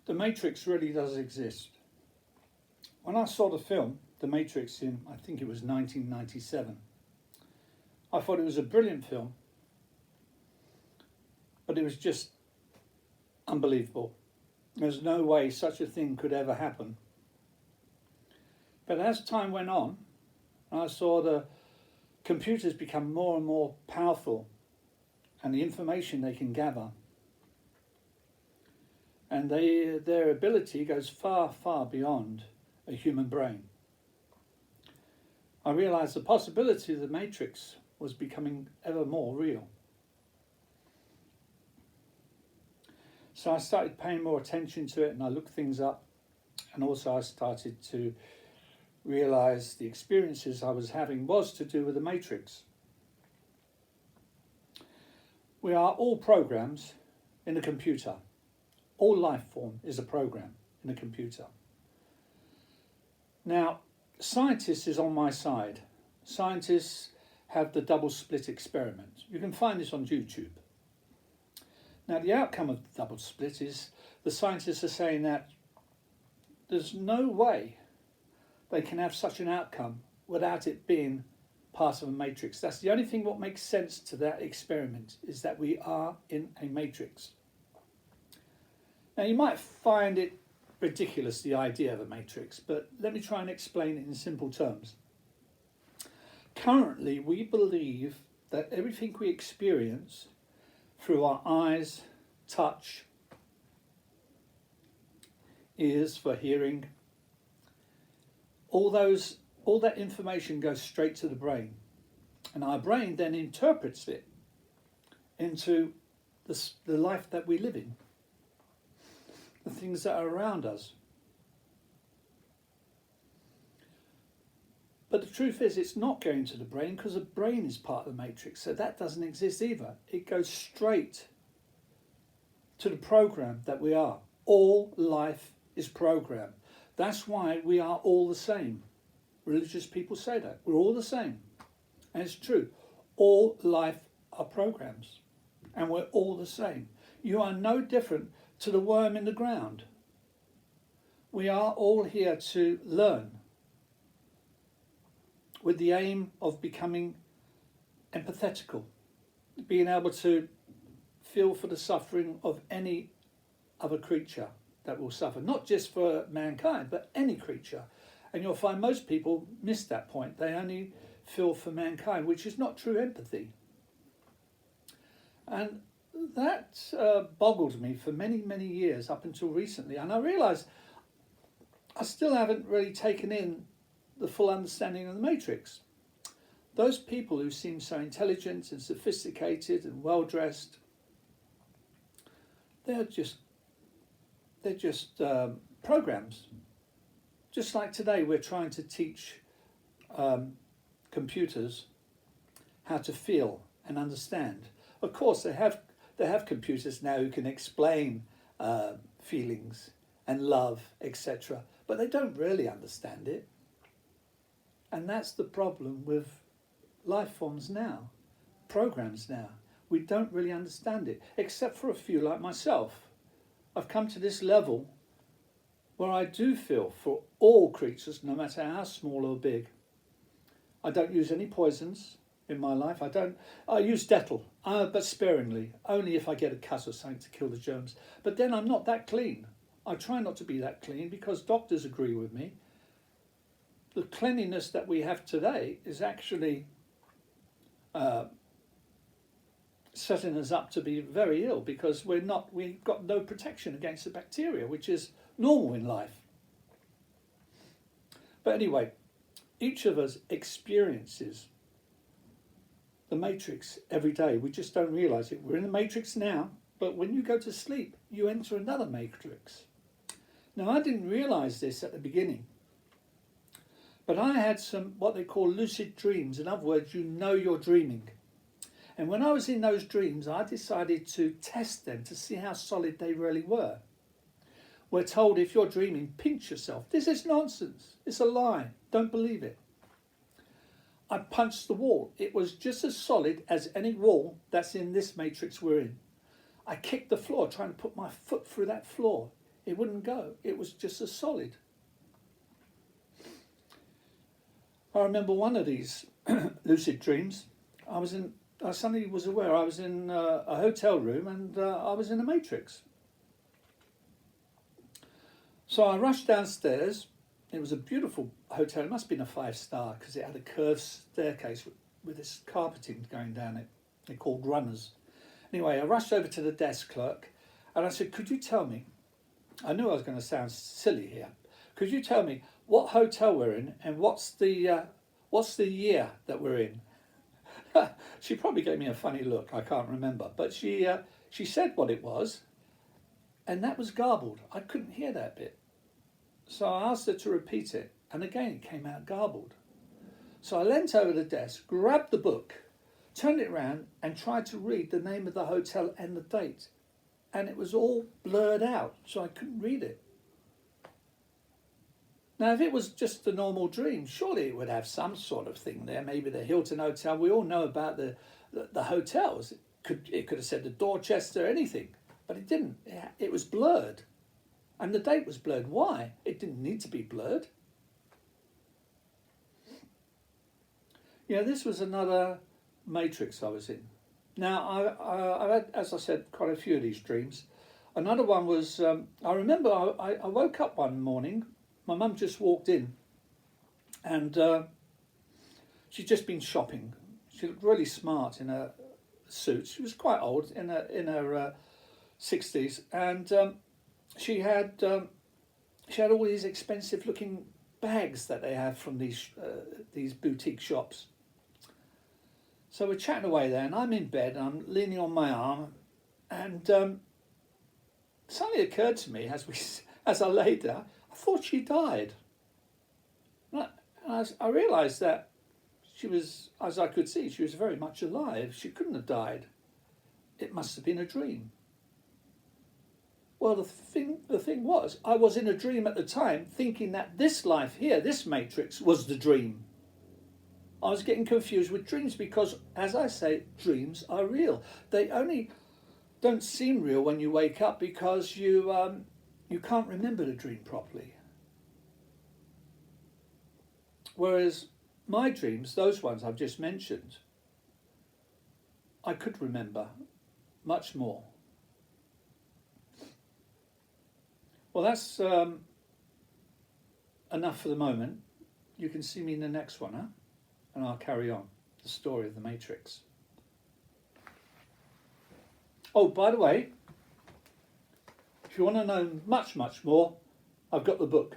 The Matrix really does exist. When I saw the film, The Matrix, in I think it was 1997, I thought it was a brilliant film, but it was just unbelievable. There's no way such a thing could ever happen. But as time went on, I saw the computers become more and more powerful and the information they can gather. And their ability goes far, far beyond a human brain. I realized the possibility of the Matrix was becoming ever more real. So I started paying more attention to it and I looked things up, and also I started to realize the experiences I was having was to do with the Matrix. We are all programs in a computer. All life form is a program in a computer. Now, scientists is on my side. Scientists have the double split experiment. You can find this on YouTube. Now, the outcome of the double split is the scientists are saying that there's no way they can have such an outcome without it being part of a matrix. That's the only thing what makes sense to that experiment, is that we are in a matrix. Now, you might find it ridiculous, the idea of a matrix, but let me try and explain it in simple terms. Currently, we believe that everything we experience through our eyes, touch, ears for hearing, all that information goes straight to the brain, and our brain then interprets it into the life that we live in, the things that are around us. But the truth is, it's not going to the brain, because the brain is part of the matrix, so that doesn't exist either. It goes straight to the program that we are. All life is programmed. That's why we are all the same. Religious people say that. We're all the same. And it's true. All life are programs. And we're all the same. You are no different to the worm in the ground. We are all here to learn, with the aim of becoming empathetical, being able to feel for the suffering of any other creature that will suffer, not just for mankind, but any creature. And you'll find most people miss that point. They only feel for mankind, which is not true empathy. And that boggled me for many, many years up until recently. And I realised I still haven't really taken in the full understanding of the Matrix. Those people who seem so intelligent and sophisticated and well-dressed, they're just programs. Just like today, we're trying to teach computers how to feel and understand. Of course, they have computers now who can explain feelings and love, etc. But they don't really understand it. And that's the problem with life forms now, programs now. We don't really understand it, except for a few like myself. I've come to this level where I do feel for all creatures, no matter how small or big. I don't use any poisons in my life. I use Dettol, but sparingly, only if I get a cut or something to kill the germs. But then I'm not that clean. I try not to be that clean because doctors agree with me. The cleanliness that we have today is actually setting us up to be very ill, because we've got no protection against the bacteria, which is normal in life. But anyway, each of us experiences the matrix every day. We just don't realise it. We're in the matrix now, but when you go to sleep, you enter another matrix. Now, I didn't realise this at the beginning, but I had some what they call lucid dreams. In other words, you know you're dreaming. And when I was in those dreams, I decided to test them to see how solid they really were. We're told, if you're dreaming, pinch yourself. This is nonsense. It's a lie. Don't believe it. I punched the wall. It was just as solid as any wall that's in this matrix we're in. I kicked the floor, trying to put my foot through that floor. It wouldn't go. It was just a solid. I remember one of these lucid dreams. I suddenly was aware I was in a hotel room and I was in a matrix. So I rushed downstairs. It was a beautiful hotel. It must have been a 5-star because it had a curved staircase with this carpeting going down it. They're called runners. Anyway, I rushed over to the desk clerk and I said, could you tell me, I knew I was going to sound silly here, could you tell me what hotel we're in and what's the year that we're in? She probably gave me a funny look, I can't remember, but she said what it was, and that was garbled. I couldn't hear that bit. So I asked her to repeat it, and again it came out garbled. So I leant over the desk, grabbed the book, turned it round and tried to read the name of the hotel and the date, and it was all blurred out, so I couldn't read it. Now, if it was just a normal dream, surely it would have some sort of thing there. Maybe the Hilton Hotel. We all know about the hotels. It could have said the Dorchester, anything, but it didn't. It was blurred, and the date was blurred. Why? It didn't need to be blurred. Yeah, this was another matrix I was in. Now, I've had, as I said, quite a few of these dreams. Another one was, I remember I woke up one morning. My mum just walked in and she'd just been shopping. She looked really smart in her suit. She was quite old, in her 60s, and she had all these expensive looking bags that they have from these boutique shops. So we're chatting away there, and I'm in bed, and I'm leaning on my arm, and suddenly occurred to me as I lay there, I thought she died. And I realised that she was, as I could see, she was very much alive. She couldn't have died. It must have been a dream. Well, the thing was, I was in a dream at the time, thinking that this life here, this matrix, was the dream. I was getting confused with dreams because, as I say, dreams are real. They only don't seem real when you wake up because you can't remember the dream properly. Whereas my dreams, those ones I've just mentioned, I could remember much more. Well, that's enough for the moment. You can see me in the next one, huh? And I'll carry on the story of the Matrix. Oh, by the way, if you want to know much, much more, I've got the book.